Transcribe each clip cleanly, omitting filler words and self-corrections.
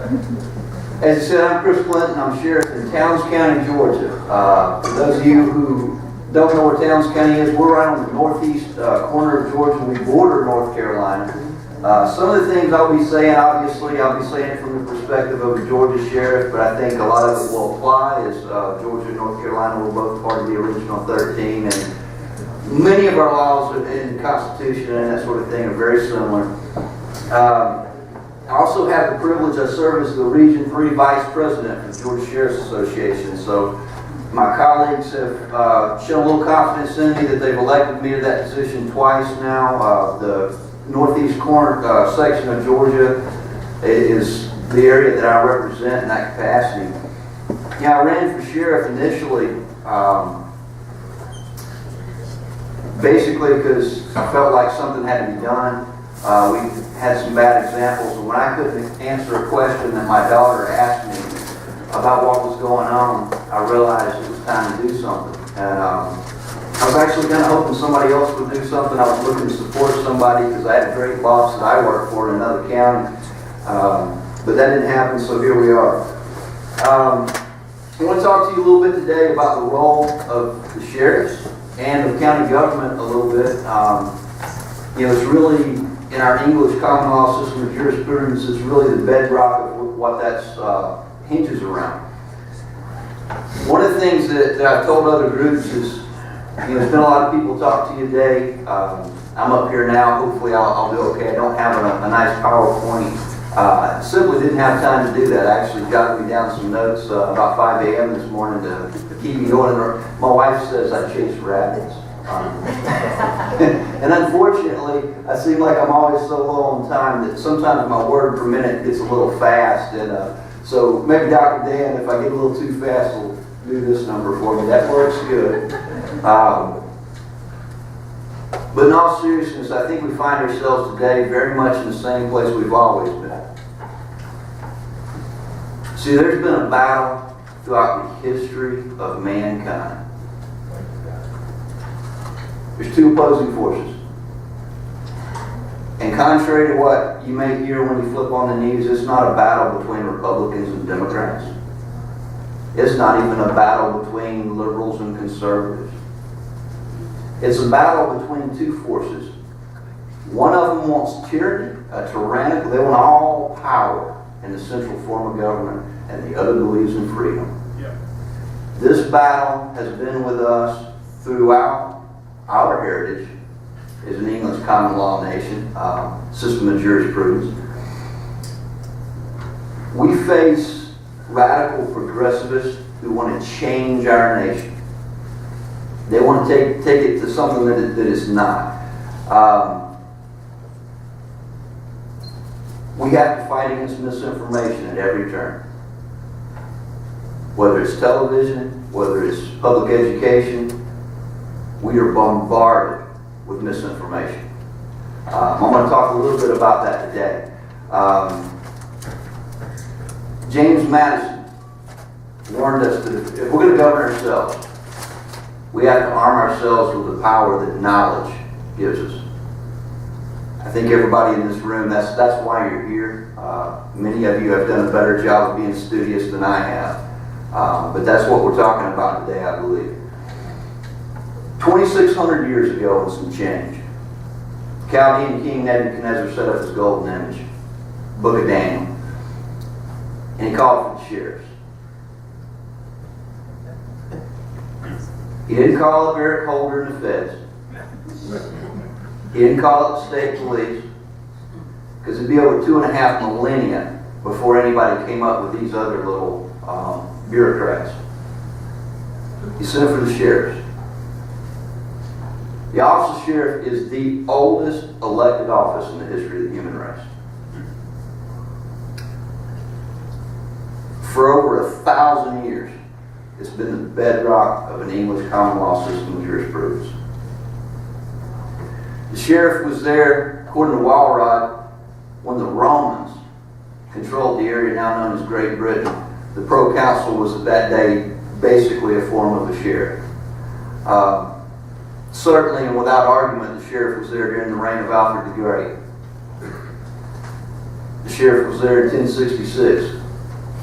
As I said, I'm Chris Clinton. I'm sheriff in Towns County, Georgia. For those of you who don't know where Towns County is, we're right on the northeast corner of Georgia. We border North Carolina. Some of the things I'll be saying, obviously, I'll be saying it from the perspective of a Georgia sheriff, but I think a lot of it will apply as Georgia and North Carolina were both part of the original 13, and many of our laws and the Constitution and that sort of thing are very similar. I also have the privilege, I serve as the Region 3 Vice President for the Georgia Sheriff's Association, so my colleagues have shown a little confidence in me that they've elected me to that position twice now. The northeast corner section of Georgia is the area that I represent in that capacity. Yeah, I ran for sheriff initially basically because I felt like something had to be done. We had some bad examples, and when I couldn't answer a question that my daughter asked me about what was going on, I realized it was time to do something. And I was actually kind of hoping somebody else would do something. I was looking to support somebody because I had a great boss that I worked for in another county. But that didn't happen, so here we are. I want to talk to you a little bit today about the role of the sheriffs and of county government a little bit. It's really, in our English common law system of jurisprudence, is really the bedrock of what that hinges around. One of the things that I've told other groups is, there's been a lot of people talk to you today. I'm up here now. Hopefully I'll do okay. I don't have a nice PowerPoint. I simply didn't have time to do that. I actually jotted me down some notes about 5 a.m. this morning to keep me going. My wife says I chase rabbits. And unfortunately, I seem like I'm always so low on time that sometimes my word per minute gets a little fast. And so maybe Dr. Dan, if I get a little too fast, will do this number for me. That works good. But in all seriousness, I think we find ourselves today very much in the same place we've always been. See, there's been a battle throughout the history of mankind. There's two opposing forces. And contrary to what you may hear when you flip on the news, it's not a battle between Republicans and Democrats. It's not even a battle between liberals and conservatives. It's a battle between two forces. One of them wants tyranny, a tyrannical, they want all power in the central form of government, and the other believes in freedom. Yeah. This battle has been with us throughout our heritage as an English common law nation, system of jurisprudence. We face radical progressivists who want to change our nation. They want to take it to something that is not. We have to fight against misinformation at every turn. Whether it's television, whether it's public education, we are bombarded with misinformation. I'm going to talk a little bit about that today. James Madison warned us that if we're going to govern ourselves, we have to arm ourselves with the power that knowledge gives us. I think everybody in this room, that's why you're here. Many of you have done a better job of being studious than I have. But that's what we're talking about today, I believe. 2,600 years ago and some change, Chaldean King Nebuchadnezzar set up his golden image, Book of Daniel, and he called for the sheriffs. He didn't call up Eric Holder and the feds. He didn't call up the state police, because it'd be over 2.5 millennia before anybody came up with these other little bureaucrats. He sent for the sheriffs. The office of sheriff is the oldest elected office in the history of the human race. For over 1,000 years, it's been the bedrock of an English common law system of jurisprudence. The sheriff was there, according to Walrod, when the Romans controlled the area now known as Great Britain. The proconsul was at that day basically a form of a sheriff. Certainly and without argument, the sheriff was there during the reign of Alfred the Great. The sheriff was there in 1066.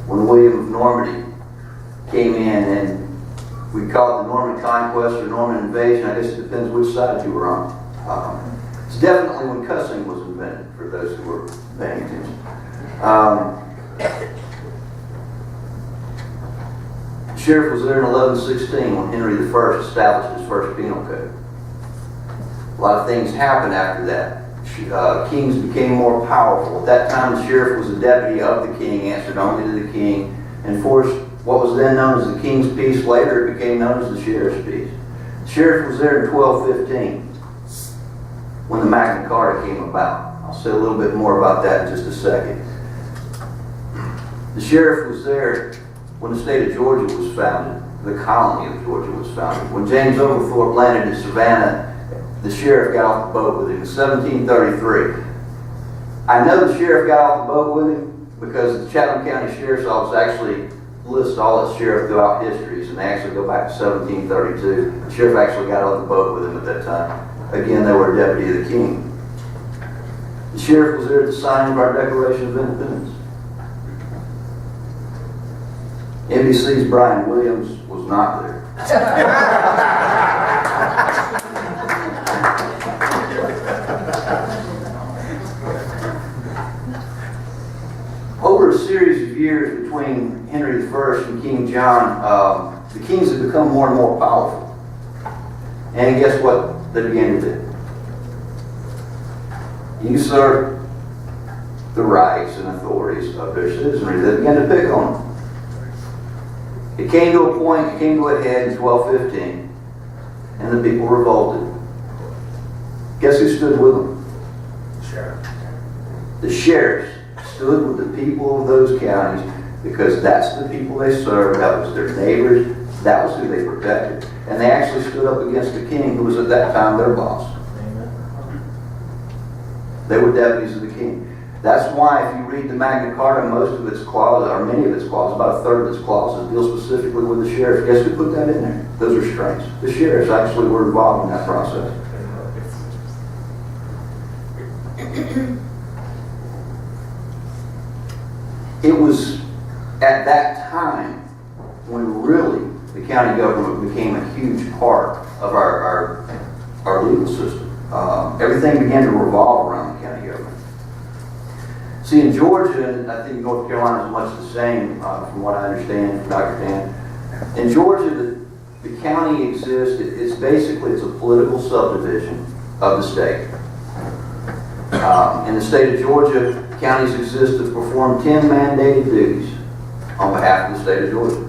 when William of Normandy came in, and we call it the Norman Conquest or Norman Invasion. I guess it depends which side you were on. It's definitely when cussing was invented, for those who were paying attention. The sheriff was there in 1116 when Henry I established his first penal code. A lot of things happened after that. Kings became more powerful. At that time, the sheriff was a deputy of the king, answered only to the king, enforced what was then known as the king's peace. Later, it became known as the sheriff's peace. The sheriff was there in 1215 when the Magna Carta came about. I'll say a little bit more about that in just a second. The sheriff was there when the state of Georgia was founded, the colony of Georgia was founded. When James Oglethorpe landed in Savannah, the sheriff got off the boat with him in 1733. I know the sheriff got off the boat with him because the Chatham County Sheriff's Office actually lists all its sheriff throughout histories, and they actually go back to 1732. The sheriff actually got on the boat with him at that time. Again, they were a deputy of the king. The sheriff was there at the signing of our Declaration of Independence. NBC's Brian Williams was not there. Over a series of years between Henry I and King John, the kings had become more and more powerful. And guess what they began to do? Usurp the rights and authorities of their citizenry. They began to pick on them. It came to a point, it came to a head in 1215, and the people revolted. Guess who stood with them? Sheriff. The sheriffs stood with the people of those counties because that's the people they served, that was their neighbors, that was who they protected. And they actually stood up against the king, who was at that time their boss. They were deputies of the king. That's why if you read the Magna Carta, most of its clauses, or many of its clauses, about a third of its clauses, deal specifically with the sheriff. Guess who put that in there? Those are strengths. The sheriffs actually were involved in that process. It was at that time when really the county government became a huge part of our legal system. Everything began to revolve around the county government. See, in Georgia, and I think North Carolina is much the same, from what I understand from Dr. Dan. In Georgia, the county exists. It's a political subdivision of the state. In the state of Georgia, counties exist to perform 10 mandated duties on behalf of the state of Georgia.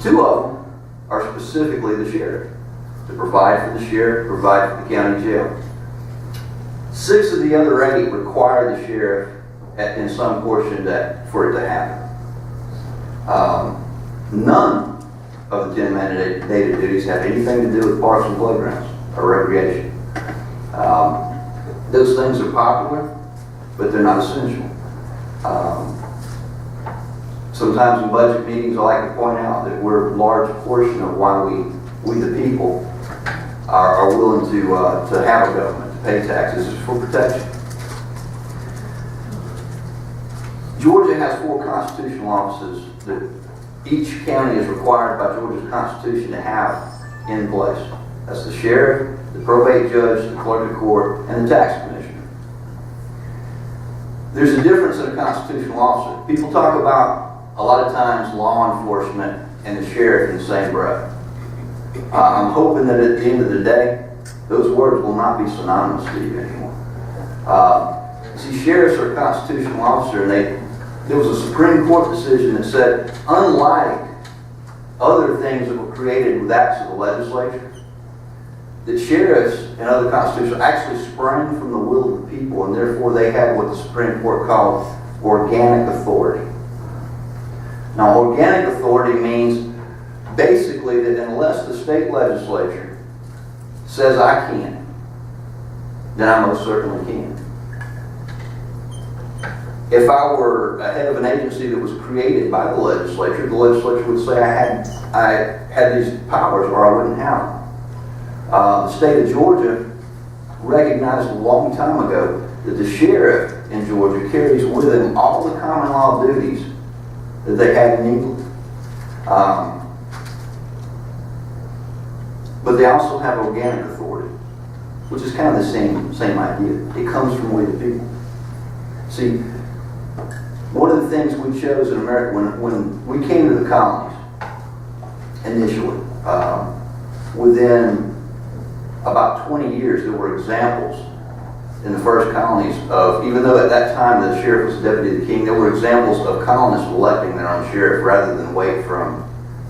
2 of them are specifically the sheriff, to provide for the sheriff, provide for the county jail. 6 of the other 8 require the sheriff in some portion for it to happen. None of the 10 mandated duties have anything to do with parks and playgrounds or recreation. Those things are popular, but they're not essential. Sometimes in budget meetings, I like to point out that we're a large portion of why we the people, are willing to have a government, to pay taxes, is for protection. Georgia has 4 constitutional offices that each county is required by Georgia's Constitution to have in place. That's the sheriff, the probate judge, the clerk of court, and the tax commissioner. There's a difference in a constitutional officer. People talk about, a lot of times, law enforcement and the sheriff in the same breath. I'm hoping that at the end of the day, those words will not be synonymous to you anymore. See, sheriffs are a constitutional officer, and there was a Supreme Court decision that said, unlike other things that were created with acts of the legislature, that sheriffs and other constitutions actually sprang from the will of the people, and therefore they had what the Supreme Court called organic authority. Now, organic authority means basically that unless the state legislature says I can, then I most certainly can. If I were a head of an agency that was created by the legislature would say I had these powers or I wouldn't have them. The state of Georgia recognized a long time ago that the sheriff in Georgia carries with them all the common law duties that they had in England. But they also have organic authority, which is kind of the same idea. It comes from we the people. See, one of the things we chose in America when we came to the colonies initially, within about 20 years there were examples in the first colonies of, even though at that time the sheriff was the deputy of the king, there were examples of colonists electing their own sheriff rather than wait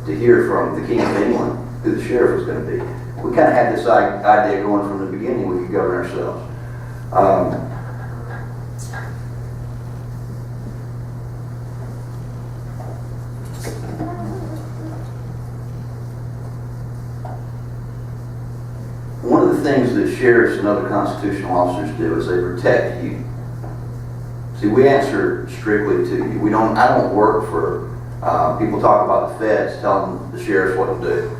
to hear from the King of England who the sheriff was going to be. We kind of had this idea going from the beginning we could govern ourselves. One of the things that sheriffs and other constitutional officers do is they protect you. See, we answer strictly to you. I don't work for, people talk about the feds telling the sheriffs what to do.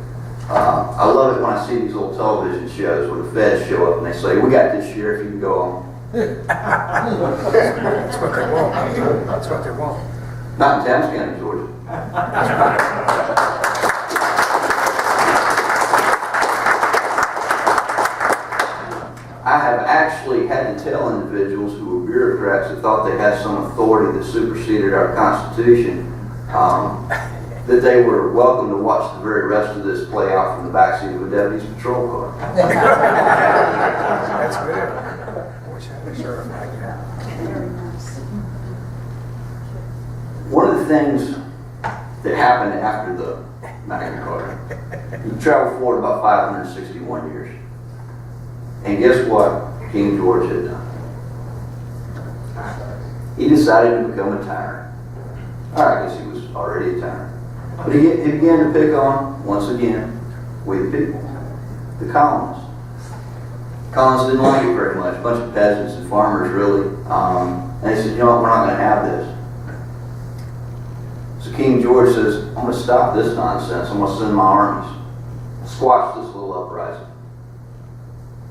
I love it when I see these old television shows where the feds show up and they say, we got this sheriff, you can go on. That's what they want. That's what they want. Not in Towns County, Georgia. I have actually had to tell individuals who were bureaucrats that thought they had some authority that superseded our Constitution that they were welcome to watch the very rest of this play out from the backseat of a deputy's patrol car. That's good. I wish I had a sheriff like that. One of the things that happened after the Magna Carta, he traveled forward about 561 years. And guess what King George had done? He decided to become a tyrant. I guess he was already a tyrant. But he began to pick on, once again, we the people, the colonists. Colonists didn't like it very much. A bunch of peasants and farmers, really. And they said, you know what, we're not going to have this. So King George says, I'm going to stop this nonsense. I'm going to send my armies. Squash this little uprising.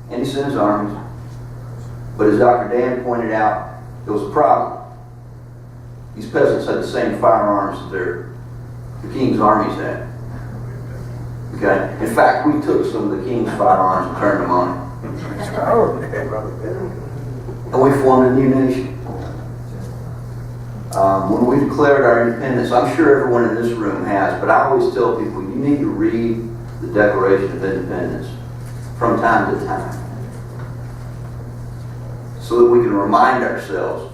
And he sent his armies. But as Dr. Dan pointed out, there was a problem. These peasants had the same firearms that the king's armies had. Okay? In fact, we took some of the king's firearms and turned them on. And we formed a new nation. When we declared our independence, I'm sure everyone in this room has, but I always tell people, you need to read the Declaration of Independence from time to time so that we can remind ourselves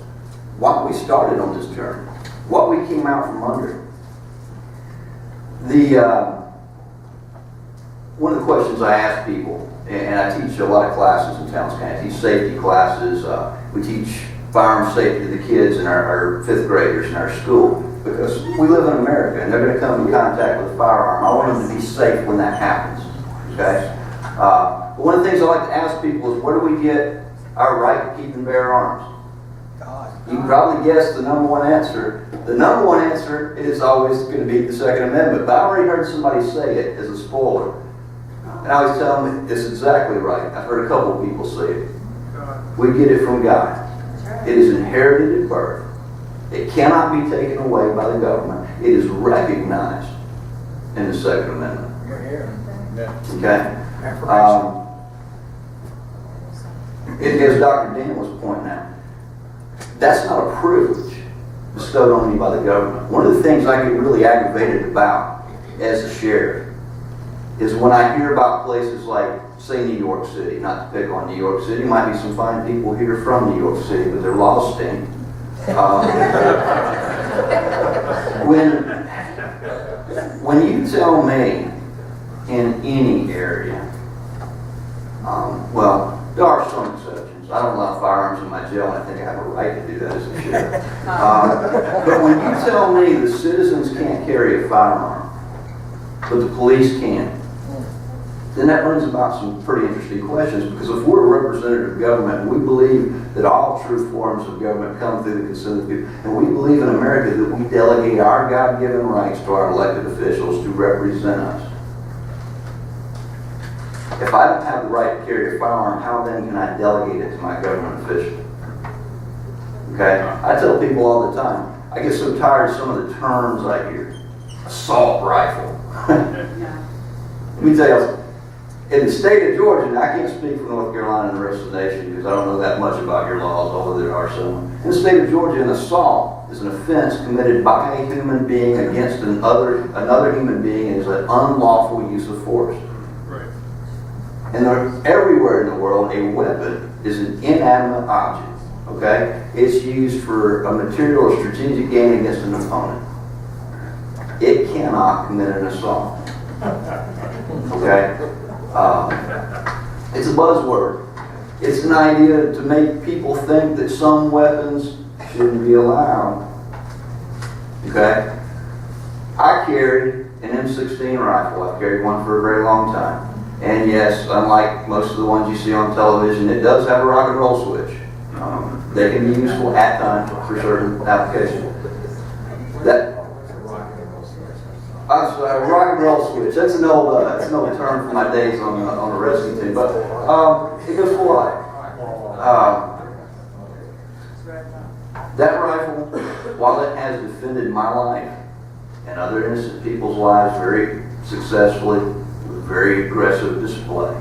what we started on this journey, what we came out from under. One of the questions I ask people, and I teach a lot of classes in Towns County, I teach safety classes, we teach firearm safety to the kids in our fifth graders in our school, because we live in America and they're going to come in contact with a firearm. I want them to be safe when that happens. Okay? But one of the things I like to ask people is, where do we get our right to keep and bear arms? You can probably guess the number one answer. The number one answer is always going to be the Second Amendment, but I already heard somebody say it as a spoiler. And I always tell them it's exactly right. I've heard a couple of people say it. We get it from God. It is inherited at birth. It cannot be taken away by the government. It is recognized in the Second Amendment. Okay? As Dr. Dan was pointing out, that's not a privilege bestowed on me by the government. One of the things I get really aggravated about as a sheriff is when I hear about places like, say, New York City. Not to pick on New York City. Might be some fine people here from New York City, but their laws stink. When you tell me in any area, well, there are some exceptions. I don't allow firearms in my jail, and I think I have a right to do that as a sheriff. But when you tell me the citizens can't carry a firearm, but the police can, then that brings about some pretty interesting questions, because if we're a representative government, and we believe that all true forms of government come through the consent of the people, and we believe in America that we delegate our God-given rights to our elected officials to represent us. If I don't have the right to carry a firearm, how then can I delegate it to my government official? Okay? I tell people all the time, I get so tired of some of the terms I hear. Assault rifle. Let me tell you, in the state of Georgia, and I can't speak for North Carolina and the rest of the nation because I don't know that much about your laws, although there are some. In the state of Georgia, an assault is an offense committed by a human being against another human being and is an unlawful use of force. Right. And everywhere in the world, a weapon is an inanimate object. Okay? It's used for a material or strategic gain against an opponent. It cannot commit an assault. Okay? It's a buzzword. It's an idea to make people think that some weapons shouldn't be allowed. Okay? I carry an M16 rifle. I've carried one for a very long time. And yes, unlike most of the ones you see on television, it does have a rock and roll switch. They can be useful at times for certain applications. I'm sorry, rock and roll switch. That's an old term from my days on the rescue team. But it goes full life. That rifle, while it has defended my life and other innocent people's lives very successfully with very aggressive display,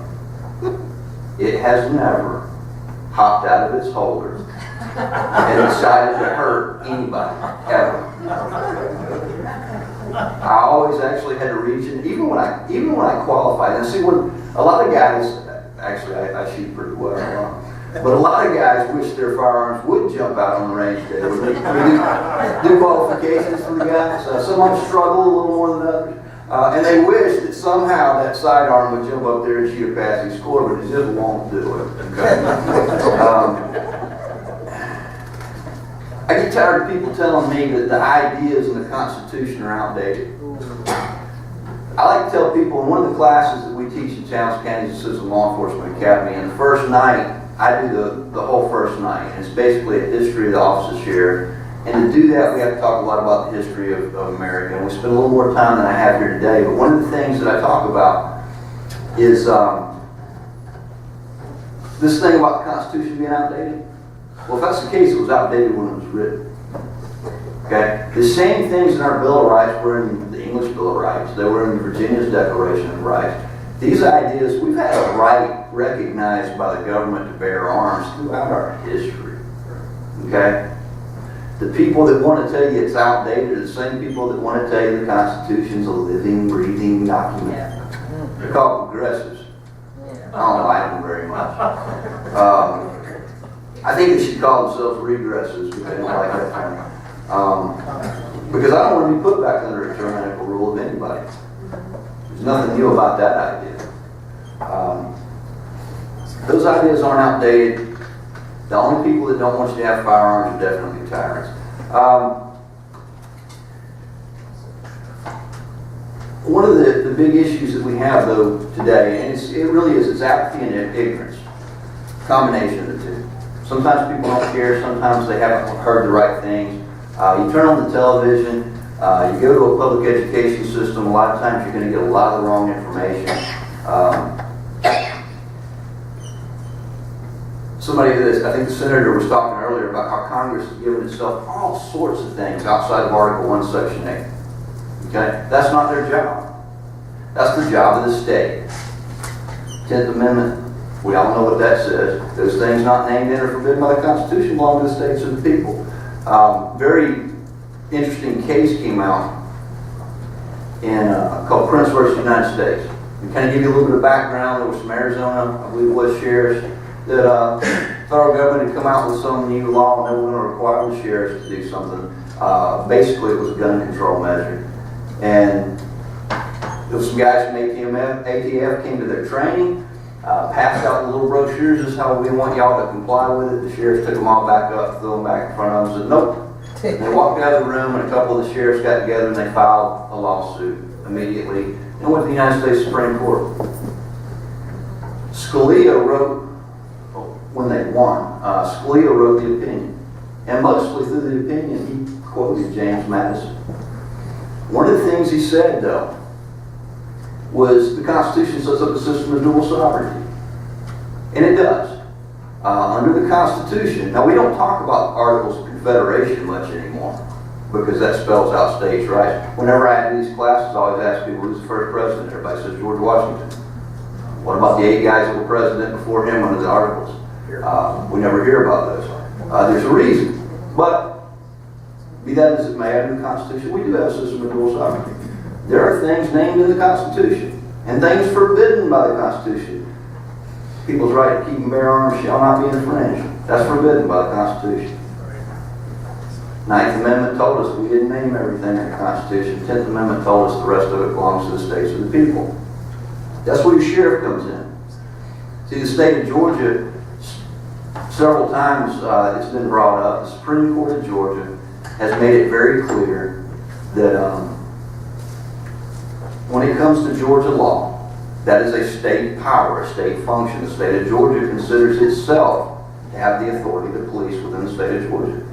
it has never hopped out of its holder and decided to hurt anybody, ever. I always actually had to reach in, even when I qualified. And see, when a lot of guys, actually I shoot pretty well, but a lot of guys wish their firearms would jump out on the range day. We do qualifications for the guys. Some of them struggle a little more than others. And they wish that somehow that sidearm would jump up there and shoot a passing score, but it just won't do it. Okay? I get tired of people telling me that the ideas in the Constitution are outdated. I like to tell people in one of the classes that we teach in Towns County's Assistant Law Enforcement Academy, and the first night, I do the whole first night. And it's basically a history of the office of sheriff. And to do that, we have to talk a lot about the history of America. And we spend a little more time than I have here today. But one of the things that I talk about is this thing about the Constitution being outdated. Well, if that's the case, it was outdated when it was written. Okay? The same things in our Bill of Rights were in the English Bill of Rights. They were in Virginia's Declaration of Rights. These ideas, we've had a right recognized by the government to bear arms throughout our history. Okay? The people that want to tell you it's outdated are the same people that want to tell you the Constitution's a living, breathing document. They're called progressives. I don't like them very much. I think they should call themselves regressives because they don't like that term. Because I don't want to be put back under a tyrannical rule of anybody. There's nothing new about that idea. Those ideas aren't outdated. The only people that don't want you to have firearms are definitely tyrants. One of the big issues that we have, though, today, and it really is, it's apathy and ignorance. Combination of the two. Sometimes people don't care. Sometimes they haven't heard the right things. You turn on the television. You go to a public education system. A lot of times you're going to get a lot of the wrong information. Somebody, I think the senator was talking earlier about how Congress has given itself all sorts of things outside of Article 1, Section 8. Okay? That's not their job. That's the job of the state. 10th Amendment, we all know what that says. Those things not named in or forbidden by the Constitution belong to the states and the people. Very interesting case came out called Prince versus United States. And kind of give you a little bit of background. There was some Arizona, I believe it was sheriffs, that federal government had come out with some new law and they were going to require the sheriffs to do something. Basically, it was a gun control measure. And there was some guys from ATF came to their training, passed out the little brochures. This is how we want y'all to comply with it. The sheriffs took them all back up, threw them back in front of them, and said, nope. And they walked out of the room, and a couple of the sheriffs got together and they filed a lawsuit immediately and went to the United States Supreme Court. Scalia wrote, when they won, Scalia wrote the opinion. And mostly through the opinion, he quoted James Madison. One of the things he said, though, was the Constitution sets up a system of dual sovereignty. And it does. under the Constitution. Now, we don't talk about Articles of Confederation much anymore because that spells out states' rights. Whenever I had these classes, I always ask people, who's the first president? Everybody says George Washington. What about the 8 guys that were president before him under the Articles? We never hear about those. There's a reason. But, be that as it may, under the Constitution, we do have a system of dual sovereignty. There are things named in the Constitution and things forbidden by the Constitution. People's right to keep and bear arms shall not be infringed. That's forbidden by the Constitution. 9th Amendment told us we didn't name everything in the Constitution. 10th Amendment told us the rest of it belongs to the states and the people. That's where your sheriff comes in. See, the state of Georgia, several times it's been brought up, the Supreme Court of Georgia has made it very clear that when it comes to Georgia law, that is a state power, a state function. The state of Georgia considers itself to have the authority to police within the state of Georgia.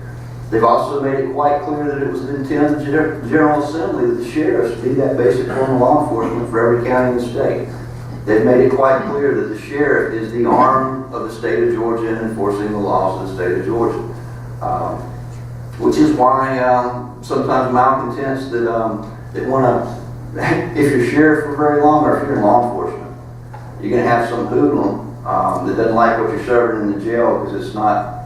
They've also made it quite clear that it was the intent of the General Assembly that the sheriffs be that basic form of law enforcement for every county in the state. They've made it quite clear that the sheriff is the arm of the state of Georgia in enforcing the laws of the state of Georgia. Which is why sometimes malcontents that want to, if you're sheriff for very long or if you're in law enforcement, you're going to have some hoodlum that doesn't like what you're serving in the jail because it's not,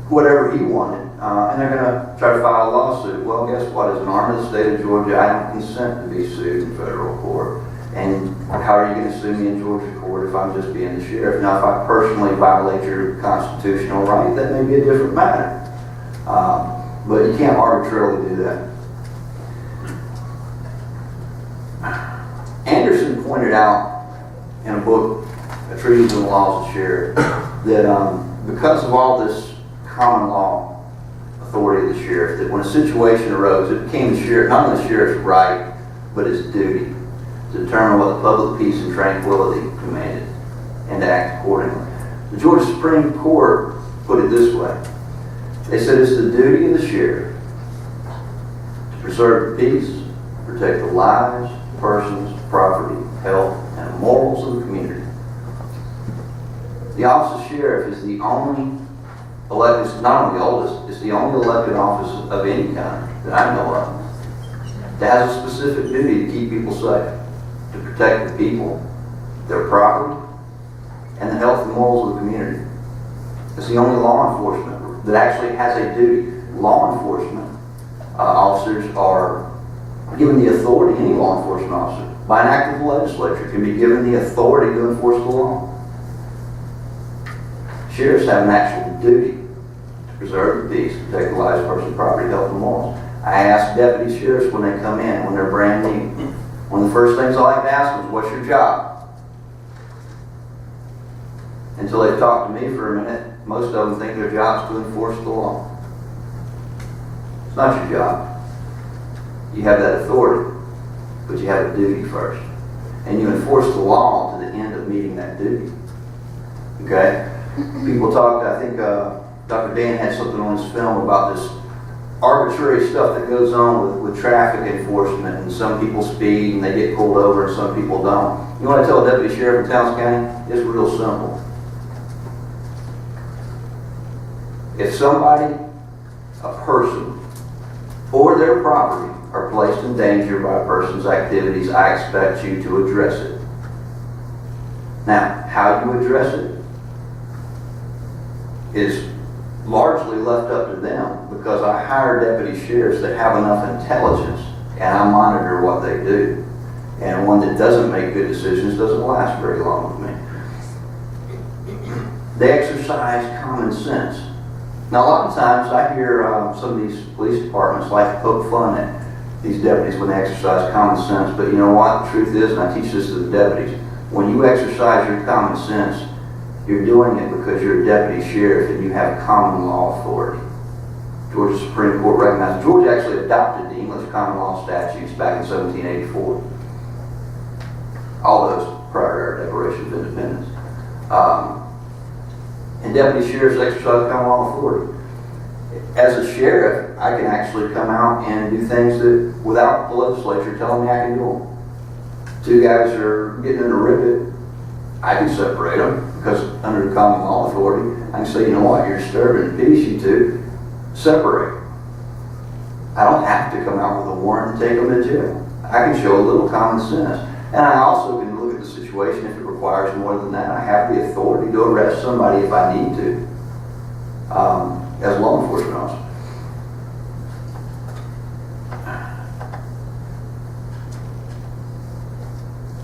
whatever he wanted. And they're going to try to file a lawsuit. Well, guess what? As an arm of the state of Georgia, I don't consent to be sued in federal court. And how are you going to sue me in Georgia court if I'm just being the sheriff? Now, if I personally violate your constitutional right, that may be a different matter. But you can't arbitrarily do that. Anderson pointed out in a book, A Treatise on the Laws of the Sheriff, that because of all this common law authority of the sheriff, that when a situation arose, it became the sheriff, not only the sheriff's right, but his duty to determine what the public peace and tranquility demanded and to act accordingly. The Georgia Supreme Court put it this way. They said it's the duty of the sheriff to preserve the peace, protect the lives, persons, property, health, and morals of the community. The office of sheriff is the only elected, it's not only the oldest, it's the only elected office of any kind that I know of that has a specific duty to keep people safe, to protect the people, their property, and the health and morals of the community. It's the only law enforcement that actually has a duty. Law enforcement officers are given the authority, any law enforcement officer, by an act of the legislature, can be given the authority to enforce the law. Sheriffs have an actual duty to preserve the peace, protect the lives, person, property, health, and morals. I ask deputy sheriffs when they come in, when they're brand new, one of the first things I like to ask them is, what's your job? Until they talk to me for a minute, most of them think their job is to enforce the law. It's not your job. You have that authority, but you have a duty first. And you enforce the law to the end of meeting that duty. Okay? People talked, I think Dr. Dan had something on his film about this arbitrary stuff that goes on with traffic enforcement, and some people speed and they get pulled over and some people don't. You want to tell a deputy sheriff in Towns County? It's real simple. If somebody, a person, or their property are placed in danger by a person's activities, I expect you to address it. Now, how you address it is largely left up to them, because I hire deputy sheriffs that have enough intelligence and I monitor what they do. And one that doesn't make good decisions doesn't last very long with me. They exercise common sense. Now, a lot of times I hear some of these police departments like to poke fun at these deputies when they exercise common sense, but you know what? The truth is, and I teach this to the deputies, when you exercise your common sense, you're doing it because you're a deputy sheriff and you have common law authority. Georgia Supreme Court recognized. Georgia actually adopted the English common law statutes back in 1784. All those prior to our Declaration of Independence. And deputy sheriffs exercise common law authority. As a sheriff, I can actually come out and do things that, without the legislature telling me I can do them. Two guys are getting in a rivet, I can separate them. because under the common law authority, I can say, you know what, you're disturbing the peace, you two, separate. I don't have to come out with a warrant and take them to jail. I can show a little common sense. And I also can look at the situation if it requires more than that. I have the authority to arrest somebody if I need to, as a law enforcement officer.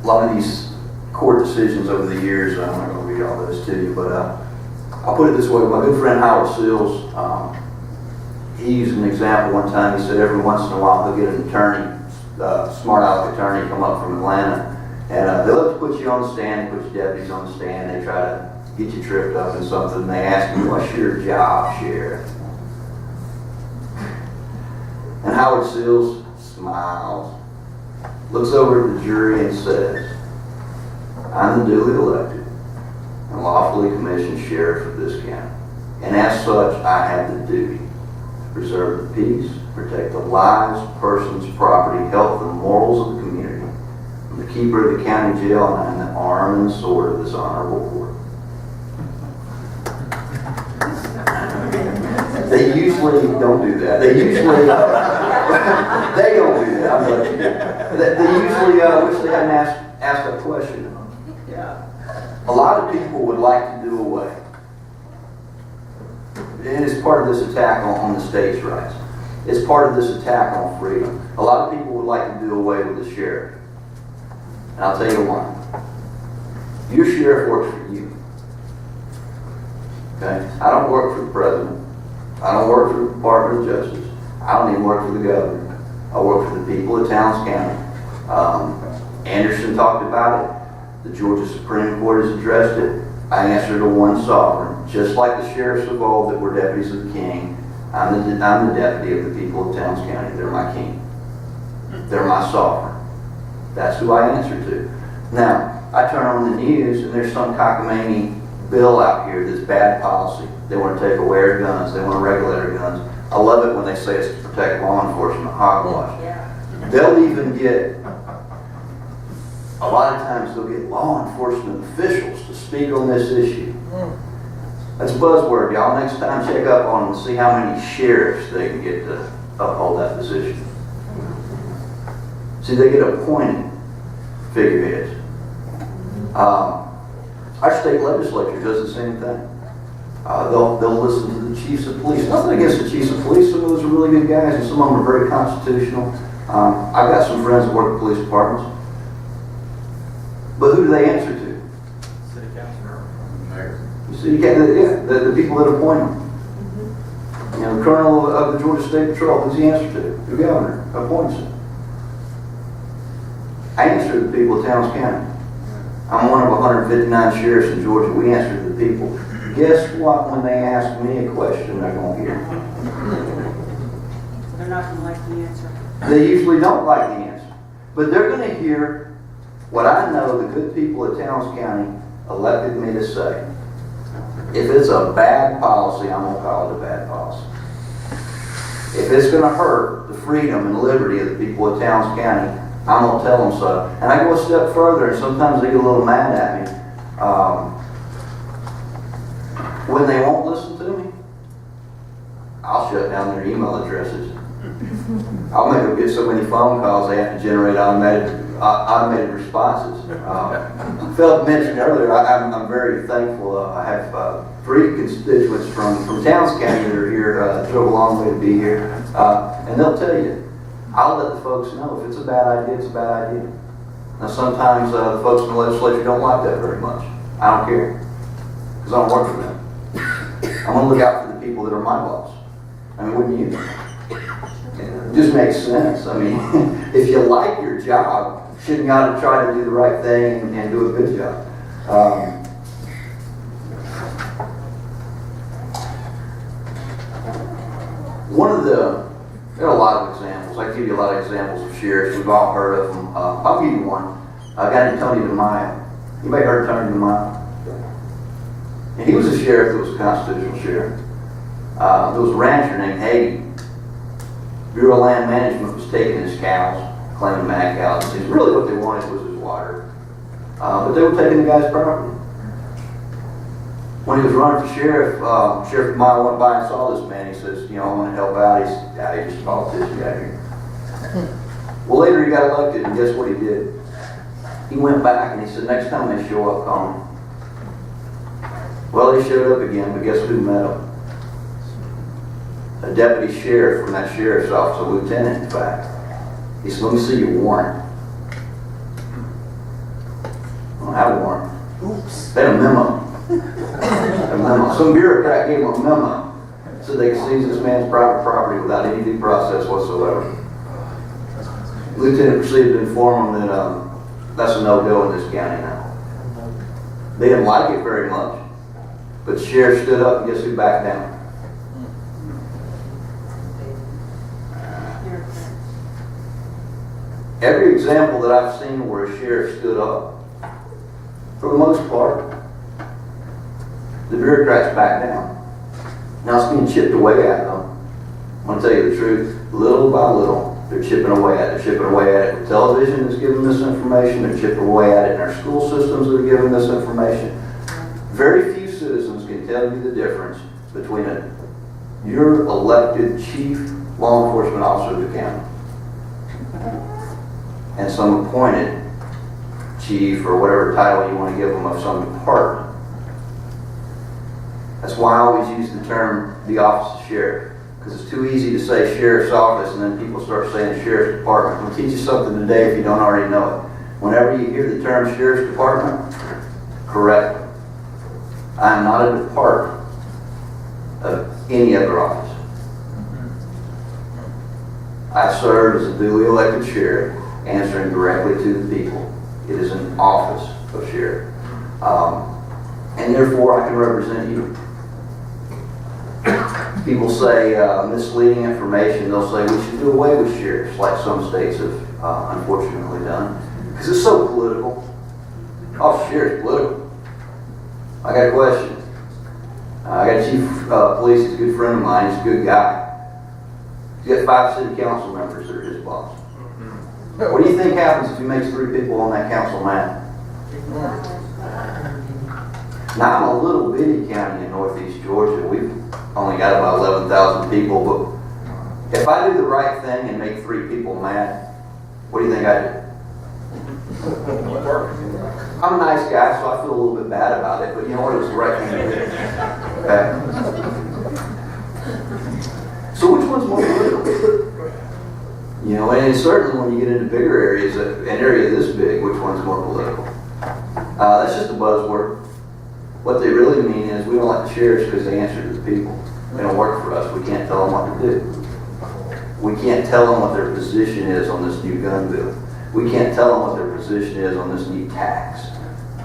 A lot of these court decisions over the years, I'm not going to read all those to you, but I'll put it this way. My good friend Howard Sills, he used an example one time. He said every once in a while he'll get an attorney, smart aleck attorney, come up from Atlanta, and they love to put you on the stand, put your deputies on the stand. They try to get you tripped up in something. They ask you, what's your job, Sheriff? And Howard Sills smiles, looks over at the jury and says, I'm the duly elected and lawfully commissioned sheriff of this county. And as such, I have the duty to preserve the peace, protect the lives, persons, property, health, and morals of the community. I'm the keeper of the county jail, and I'm the arm and sword of this honorable court. They usually don't do that. They usually, they don't do that. I'm letting you know. They usually wish they hadn't asked that question. A lot of people would like to do away. And it's part of this attack on the state's rights. It's part of this attack on freedom. A lot of people would like to do away with the sheriff. And I'll tell you why. Your sheriff works for you. Okay? I don't work for the president. I don't work for the Department of Justice. I don't even work for the governor. I work for the people of Towns County. Anderson talked about it. The Georgia Supreme Court has addressed it. I answer to one sovereign. Just like the sheriffs of old that were deputies of the king, I'm the deputy of the people of Towns County. They're my king. They're my sovereign. That's who I answer to. Now, I turn on the news and there's some cockamamie bill out here that's bad policy. They want to take away our guns. They want to regulate our guns. I love it when they say it's to protect law enforcement, hogwash. Yeah. They'll even get, a lot of times they'll get law enforcement officials to speak on this issue. That's a buzzword, y'all. Next time, check up on them and see how many sheriffs they can get to uphold that position. See, they get appointed figureheads. Our state legislature does the same thing. They'll listen to the chiefs of police. Nothing against the chiefs of police. Some of those are really good guys, and some of them are very constitutional. I've got some friends that work at police departments. But who do they answer to? City council, mayor. You see, the people that appoint them. You know, the colonel of the Georgia State Patrol, who's he answer to? The governor appoints him. I answer to the people of Towns County. I'm one of 159 sheriffs in Georgia. We answer to the people. Guess what? When they ask me a question, they're going to hear. They're not going to like the answer. They usually don't like the answer. But they're going to hear what I know the good people of Towns County elected me to say. If it's a bad policy, I'm going to call it a bad policy. If it's going to hurt the freedom and liberty of the people of Towns County, I'm going to tell them so. And I go a step further, and sometimes they get a little mad at me. When they won't listen to me, I'll shut down their email addresses. I'll make them get so many phone calls they have to generate automated responses. Phil mentioned earlier, I'm very thankful. I have 3 constituents from Towns County that are here, drove a long way to be here. And they'll tell you, I'll let the folks know if it's a bad idea, it's a bad idea. Now sometimes the folks in the legislature don't like that very much. I don't care, because I don't work for them. I'm going to look out for the people that are my boss. I mean, wouldn't you? It just makes sense. I mean, if you like your job, shouldn't you ought to try to do the right thing and do a good job? There are a lot of examples. I can give you a lot of examples of sheriffs. We've all heard of them. I'll give you one. A guy named Tony DeMaio. Anybody heard of Tony DeMaio? And he was a sheriff that was a constitutional sheriff. There was a rancher named Hagen. Bureau of Land Management was taking his cows, claiming mad cows. Really what they wanted was his water. But they were taking the guy's property. When he was running for sheriff, Sheriff Mile went by and saw this man. He says, I want to help out. He's just a politician out here. Well, later he got elected, and guess what he did? He went back and he said, next time they show up, call me. Well, they showed up again, but guess who met him? A deputy sheriff from that sheriff's office, a lieutenant, in fact. He said, let me see your warrant. I don't have a warrant. Oops. They had a memo. A memo. Some bureaucrat gave him a memo. Said they could seize this man's private property without any due process whatsoever. The lieutenant proceeded to inform him that that's a no-go in this county now. They didn't like it very much. But the sheriff stood up, and guess who backed down? Every example that I've seen where a sheriff stood up, for the most part, the bureaucrats back down. Now it's being chipped away at them. I'm going to tell you the truth. Little by little, they're chipping away at it. They're chipping away at it. The television is giving this information. They're chipping away at it in our school systems that are giving this information. Very few citizens can tell you the difference between your elected chief law enforcement officer of the county and some appointed chief or whatever title you want to give them of some department. That's why I always use the term the office of sheriff, because it's too easy to say sheriff's office and then people start saying sheriff's department. I'll teach you something today if you don't already know it. Whenever you hear the term sheriff's department, correct me. I am not a department of any other office. I serve as a duly elected sheriff, answering directly to the people. It is an office of sheriff. And therefore I can represent you. People say misleading information. They'll say we should do away with sheriffs, like some states have unfortunately done, because it's so political. Office of sheriff is political. I got a question. I got a chief of police. He's a good friend of mine. He's a good guy. He's got 5 city council members that are his boss. What do you think happens if he makes 3 people on that council mad? Now, I'm a little bitty county in northeast Georgia. We've only got about 11,000 people, but if I do the right thing and make 3 people mad, what do you think I do? I'm a nice guy, so I feel a little bit bad about it, but you know what? It was the right thing to do. Okay? So which one's more political? And certainly when you get into bigger areas, an area this big, which one's more political? That's just a buzzword. What they really mean is we don't like the sheriffs because they answer to the people. They don't work for us. We can't tell them what to do. We can't tell them what their position is on this new gun bill. We can't tell them what their position is on this new tax.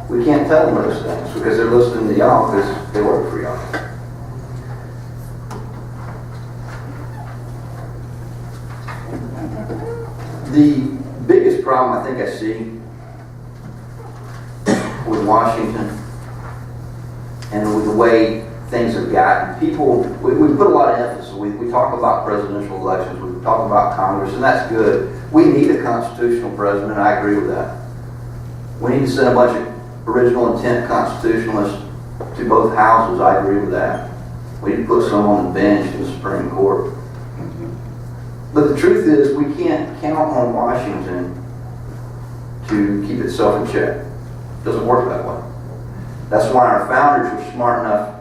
We can't tell them those things because they're listening to y'all because they work for y'all. The biggest problem I think I see with Washington and with the way things have gotten, people, we put a lot of emphasis. We talk about presidential elections, we talk about Congress, and that's good. We need a constitutional president, I agree with that. We need to send a bunch of original intent constitutionalists to both houses, I agree with that. We need to put some on the bench in the Supreme Court. But the truth is, we can't count on Washington to keep itself in check. It doesn't work that way. That's why our founders were smart enough.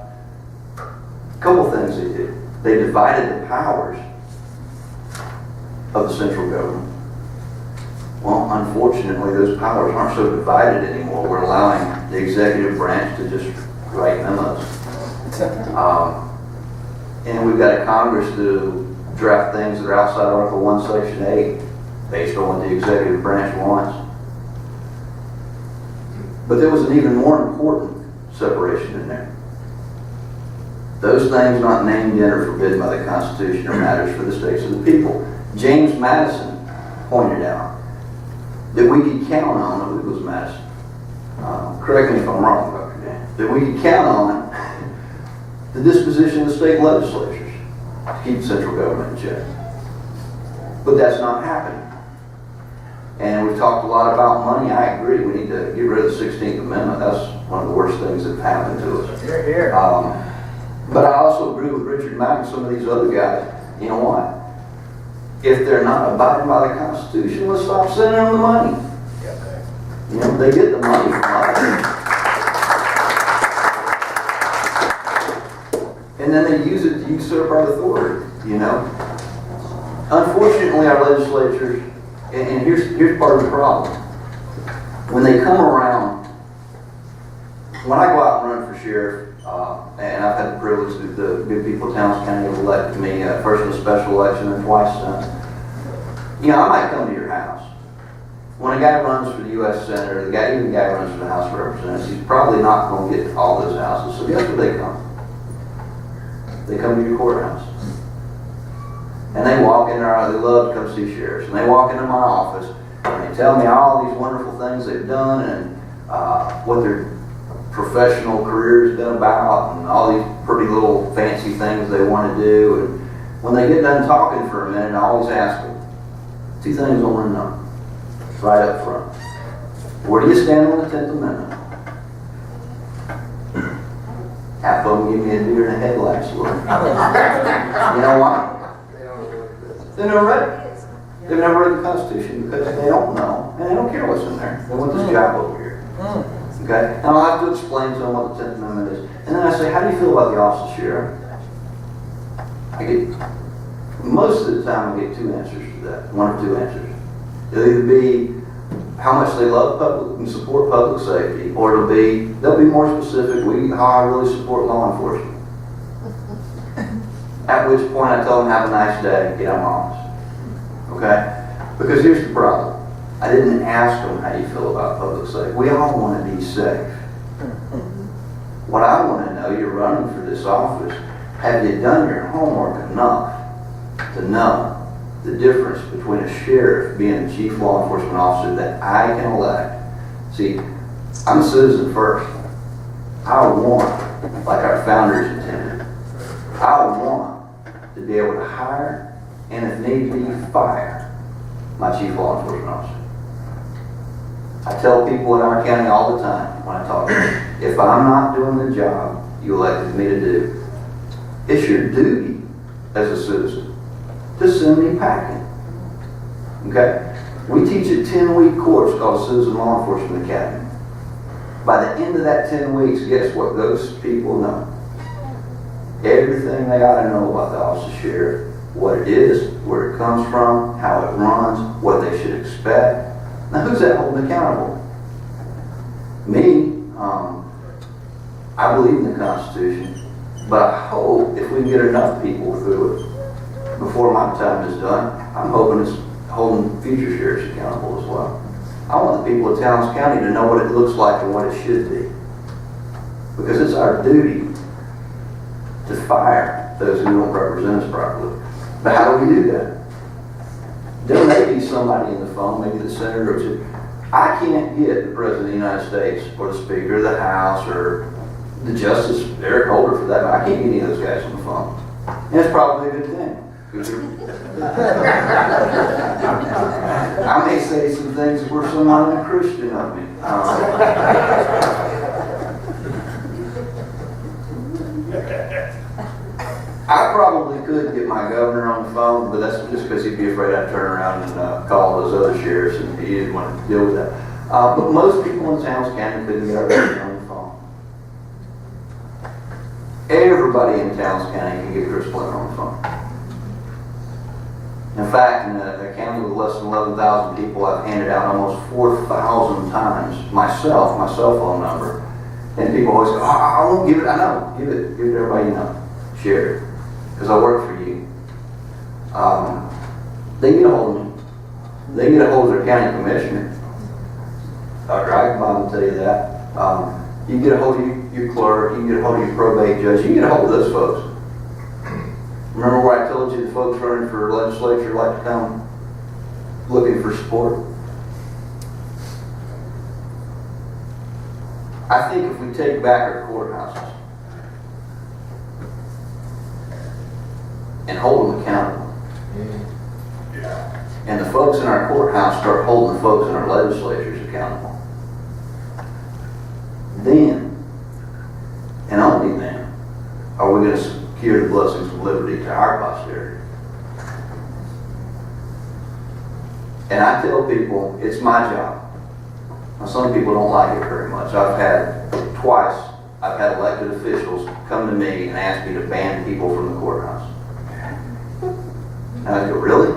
A couple things they did. They divided the powers of the central government. Well, unfortunately, those powers aren't so divided anymore. We're allowing the executive branch to just write memos. And we've got a Congress to draft things that are outside Article 1, Section 8, based on what the executive branch wants. But there was an even more important separation in there. Those things not named in or forbidden by the Constitution are matters for the states of the people. James Madison pointed out that we could count on, I believe it was Madison, correct me if I'm wrong, Dr. Dan, that we could count on the disposition of the state legislatures to keep the central government in check. But that's not happening. And we've talked a lot about money. I agree. We need to get rid of the 16th Amendment. That's one of the worst things that happened to us. Here, here. But I also agree with Richard Mack and some of these other guys. You know what? If they're not abiding by the Constitution, let's stop sending them the money. You know, they get the money from us. And then they use it to usurp our authority, you know. Unfortunately, our legislatures, and here's part of the problem. When they come around, when I go out and run for sheriff, and I've had the privilege that the good people of Towns County have elected me, first in a special election and twice since. You know, I might come to your house. When a guy runs for the U.S. Senate, or even the guy runs for the House of Representatives, he's probably not going to get all those houses. So guess where they come? They come to your courthouse. And they walk in there, they love to come see sheriffs. And they walk into my office, and they tell me all these wonderful things they've done, and what their professional career has been about, and all these pretty little fancy things they want to do. And when they get done talking for a minute, I always ask them, two things I want to know. Right up front. Where do you stand on the 10th Amendment? Half of them give me a deer in the headlights look. You know why? They never read it. They've never read the Constitution because they don't know, and they don't care what's in there. They want this job over here. Okay? Now I have to explain to them what the 10th Amendment is. And then I say, how do you feel about the office of sheriff? Most of the time I get two answers to that. One or two answers. It'll either be how much they love public and support public safety, or they'll be more specific, how I really support law enforcement. At which point I tell them, have a nice day, get out of my office. Okay? Because here's the problem. I didn't ask them how you feel about public safety. We all want to be safe. What I want to know, you're running for this office, have you done your homework enough to know the difference between a sheriff being the chief law enforcement officer that I can elect? See, I'm a citizen first. I want, like our founders intended, I want to be able to hire and if need be, fire my chief law enforcement officer. I tell people in our county all the time when I talk to them, if I'm not doing the job you elected me to do, it's your duty as a citizen to send me packing. Okay? We teach a 10-week course called Citizen Law Enforcement Academy. By the end of that 10 weeks, guess what those people know? Everything they ought to know about the office of sheriff, what it is, where it comes from, how it runs, what they should expect. Now, who's that holding accountable? Me. I believe in the Constitution, but I hope if we can get enough people through it, before my time is done, I'm hoping it's holding future sheriffs accountable as well. I want the people of Towns County to know what it looks like and what it should be. Because it's our duty to fire those who don't represent us properly. But how do we do that? There may be somebody in the phone, maybe the senator or two. I can't get the President of the United States or the Speaker of the House or the Justice, Eric Holder for that matter. I can't get any of those guys on the phone. And it's probably a good thing. I may say some things that were somewhat unchristian of me. I probably could get my governor on the phone, but that's just because he'd be afraid I'd turn around and call those other sheriffs, and he didn't want to deal with that. But most people in Towns County couldn't get our governor on the phone. Everybody in Towns County can get Chris Blunt on the phone. In fact, in a county with less than 11,000 people, I've handed out almost 4,000 times myself, my cell phone number. And people always go, oh, I won't give it. I know. Give it to everybody you know. Share it. Because I work for you. They get a hold of me. They get a hold of their county commissioner. Dr. Eichenbaum will tell you that. You get a hold of your clerk. You can get a hold of your probate judge. You can get a hold of those folks. Remember where I told you the folks running for legislature like to come looking for support? I think if we take back our courthouses and hold them accountable, and the folks in our courthouse start holding the folks in our legislatures accountable, then, and only then, are we going to secure the blessings of liberty to our posterity. And I tell people, it's my job. Now, some people don't like it very much. I've had elected officials come to me and ask me to ban people from the courthouse. And I go, really?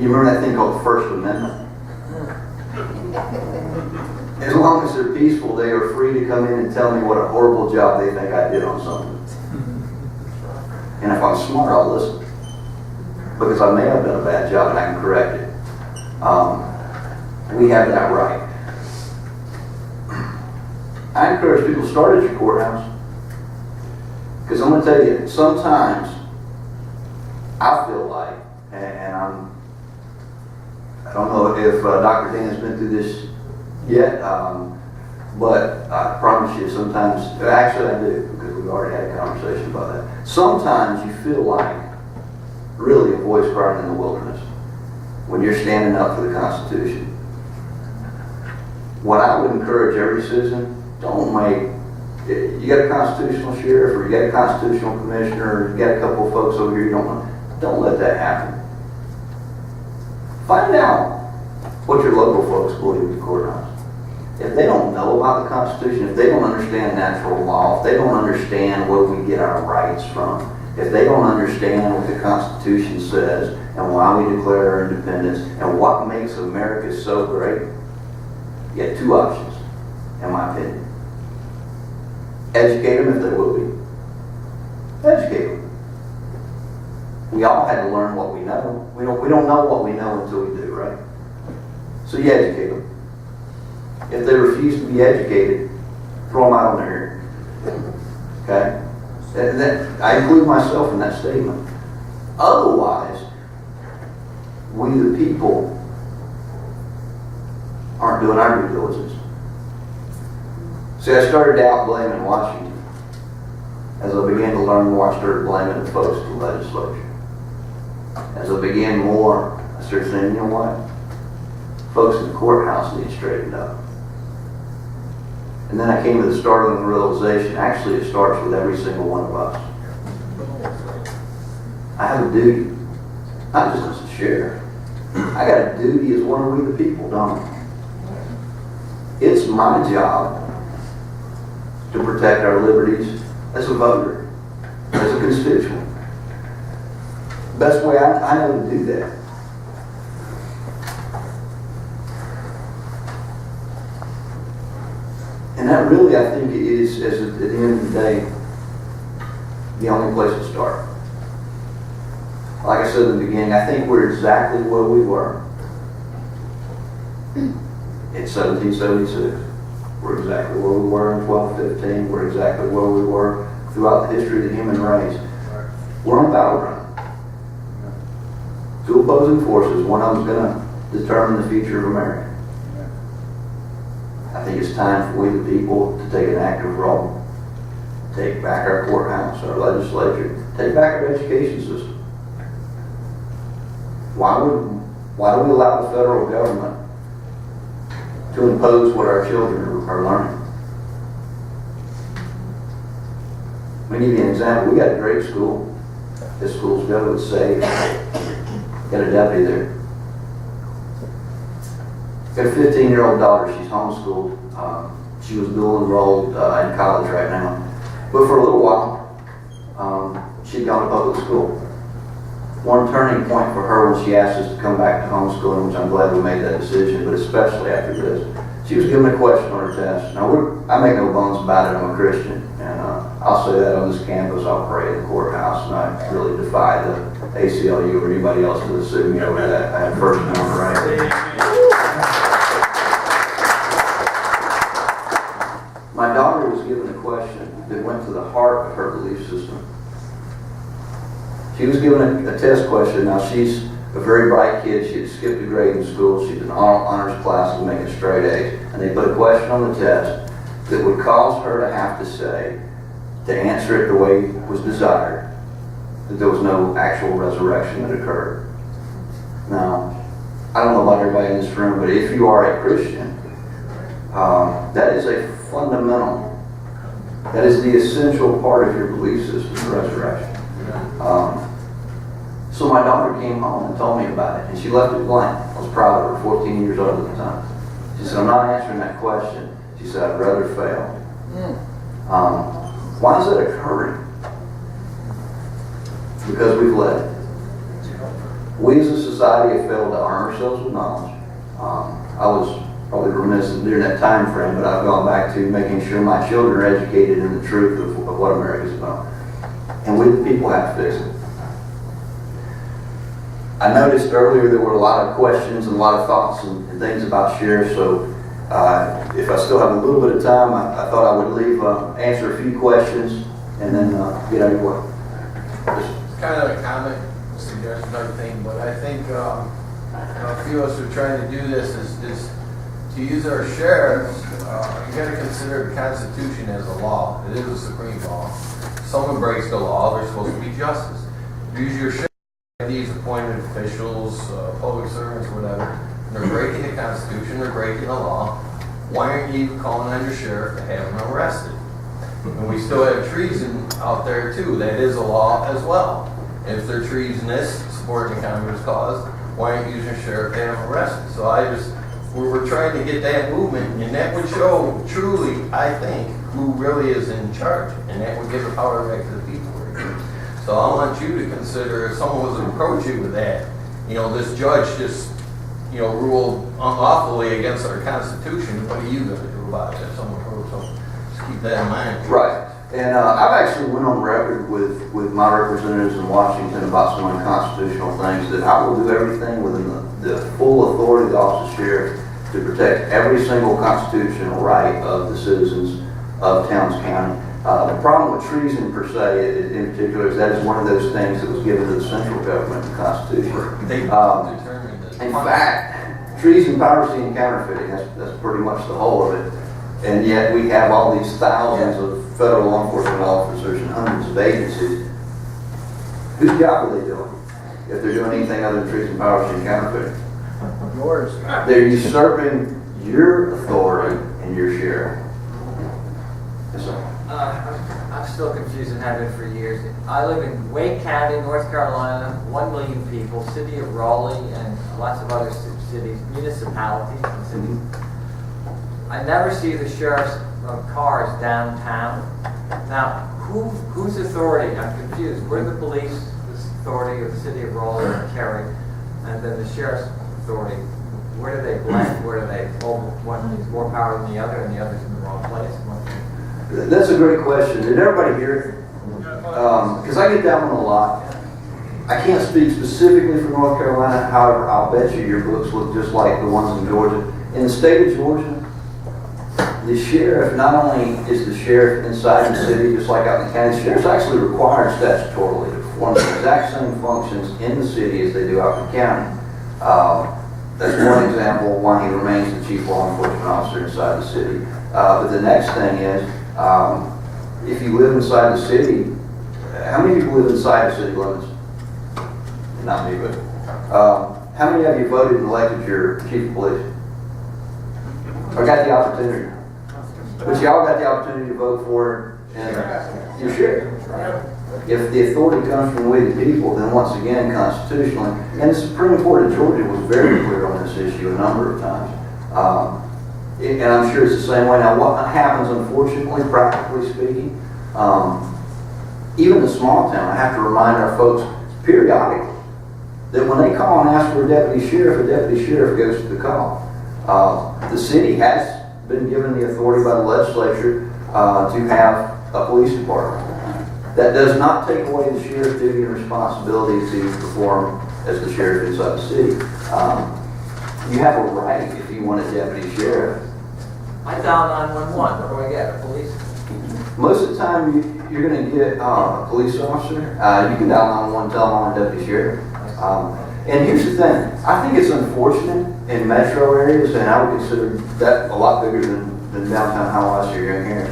You remember that thing called the First Amendment? As long as they're peaceful, they are free to come in and tell me what a horrible job they think I did on something. And if I'm smart, I'll listen. Because I may have done a bad job and I can correct it. We have that right. I encourage people to start at your courthouse. Because I'm going to tell you, sometimes I feel like, and I don't know if Dr. Dan has been through this yet, but I promise you sometimes, actually I do, because we've already had a conversation about that. Sometimes you feel like really a voice crying in the wilderness when you're standing up for the Constitution. What I would encourage every citizen, don't make, you got a constitutional sheriff or you got a constitutional commissioner or you got a couple of folks over here you don't let that happen. Find out what your local folks believe at the courthouse. If they don't know about the Constitution, if they don't understand natural law, if they don't understand where we get our rights from, if they don't understand what the Constitution says and why we declare our independence and what makes America so great, you have two options, in my opinion. Educate them if they will be. Educate them. We all had to learn what we know. We don't know what we know until we do, right? So you educate them. If they refuse to be educated, throw them out on their ear. Okay? I include myself in that statement. Otherwise, we the people aren't doing our due diligence. See, I started out blaming Washington. As I began to learn more, I started blaming the folks in the legislature. As I began more, I started saying, you know what? Folks in the courthouse need straightened up. And then I came to the startling realization, actually it starts with every single one of us. I have a duty, not just as a sheriff. I got a duty as one of we the people, don't I? It's my job to protect our liberties as a voter, as a constituent. The best way I know to do that and that really, I think, is, at the end of the day, the only place to start. Like I said in the beginning, I think we're exactly where we were in 1776. We're exactly where we were in 1215. We're exactly where we were throughout the history of the human race. We're on a battleground. Two opposing forces. One of them's going to determine the future of America. I think it's time for we the people to take an active role. Take back our courthouse, our legislature. Take back our education system. Why do we allow the federal government to impose what our children are learning? Let me give you an example. We got a great school. This school's good, it's safe. Got a deputy there. Got a 15-year-old daughter. She's homeschooled. She was dual enrolled in college right now. But for a little while, she'd gone to public school. One turning point for her when she asked us to come back to homeschooling, which I'm glad we made that decision, but especially after this, she was given a question on her test. Now, I make no bones about it. I'm a Christian, and I'll say that on this campus. I'll pray in the courthouse, and I really defy the ACLU or anybody else to sue me over that. I have First Amendment right. My daughter was given a question that went to the heart of her belief system. She was given a test question. Now, she's a very bright kid. She had skipped a grade in school. She's in honors classes making straight A's. And they put a question on the test that would cause her to have to say, to answer it the way it was desired, that there was no actual resurrection that occurred. Now, I don't know about everybody in this room, but if you are a Christian, that is a fundamental, that is the essential part of your belief system, the resurrection. So my daughter came home and told me about it, and she left it blank. I was proud of her, 14 years old at the time. She said, I'm not answering that question. She said, I'd rather fail. Why is that occurring? Because we've led. We as a society have failed to arm ourselves with knowledge. I was probably remiss during that time frame, but I've gone back to making sure my children are educated in the truth of what America's about. And we the people have to fix it. I noticed earlier there were a lot of questions and a lot of thoughts and things about sheriff, so if I still have a little bit of time, I thought I would answer a few questions and then get out of your way. It's kind of a comment, suggestion, everything, but I think a few of us are trying to do this is to use our sheriffs. You got to consider the Constitution as a law. It is a supreme law. If someone breaks the law, there's supposed to be justice. Use your sheriff. These appointed officials, public servants, whatever, they're breaking the Constitution, they're breaking the law. Why aren't you calling on your sheriff to have them arrested? And we still have treason out there too. That is a law as well. And if they're treasonous, supporting the communist cause, why aren't you using your sheriff to have them arrested? So we're trying to get that movement, and that would show truly, I think, who really is in charge, and that would give the power back to the people. So I want you to consider if someone was to approach you with that, this judge just, ruled unlawfully against our Constitution. What are you going to do about it? If someone approached, so just keep that in mind. Right. And I've actually went on record with my representatives in Washington about some unconstitutional things that I will do everything within the full authority of the office of sheriff to protect every single constitutional right of the citizens of Towns County. The problem with treason per se, in particular, is that is one of those things that was given to the central government in the Constitution. They determined that. In fact, treason, piracy, and counterfeiting, that's pretty much the whole of it. And yet we have all these thousands of federal law enforcement officers and hundreds of agencies. Whose job are they doing if they're doing anything other than treason, piracy, and counterfeiting? Yours. They're usurping your authority and your share. Yes, sir. I'm still confused and have been for years. I live in Wake County, North Carolina, 1 million people, city of Raleigh, and lots of other cities, municipalities and cities. I never see the sheriff's cars downtown. Now, whose authority? I'm confused. Where the police, the authority of the city of Raleigh and Kerry, and then the sheriff's authority? Where do they blend? Where do they hold one needs more power than the other, and the other's in the wrong place? That's a great question. Did everybody hear it? Because I get that one a lot. I can't speak specifically for North Carolina. However, I'll bet you your books look just like the ones in Georgia. In the state of Georgia, the sheriff, not only is the sheriff inside the city, just like out in the county, the sheriff's actually required statutorily to perform the exact same functions in the city as they do out in the county. That's one example why he remains the chief law enforcement officer inside the city. But the next thing is, if you live inside the city, how many people live inside the city limits? Not me, but how many of you voted and elected your chief of police? Or got the opportunity? But y'all got the opportunity to vote for and your sheriff. If the authority comes from we the people, then once again, constitutionally, and the Supreme Court of Georgia was very clear on this issue a number of times. And I'm sure it's the same way. Now, what happens, unfortunately, practically speaking, even in small town, I have to remind our folks periodically that when they call and ask for a deputy sheriff goes to the call. The city has been given the authority by the legislature to have a police department. That does not take away the sheriff's duty and responsibility to perform as the sheriff inside the city. You have a right if you want a deputy sheriff. I dial 911. What do I get? A police? Most of the time, you're going to get a police officer. You can dial 911, tell them I'm a deputy sheriff. And here's the thing. I think it's unfortunate in metro areas, and I would consider that a lot bigger than downtown Hiawassee or Young here.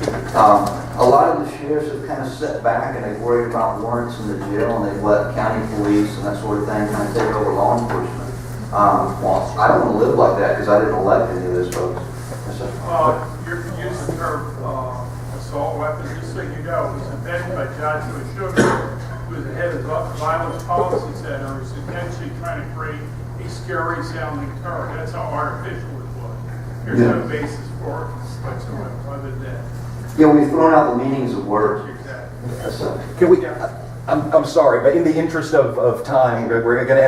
A lot of the sheriffs have kind of set back and they've worried about warrants in the jail, and they've let county police and that sort of thing kind of take over law enforcement. Well, I don't want to live like that because I didn't elect any of those folks. Yes, sir. You're using the term assault weapon, just so you know, it was invented by Joshua Sugar, who was the head of the Violence Policy Center, who's intentionally trying to create a scary sounding term. That's how artificial it was. There's no basis for it whatsoever, other than that. Yeah, we've thrown out the meanings of words. Exactly. Yes, sir. Can we, I'm sorry, but in the interest of time, we're going to end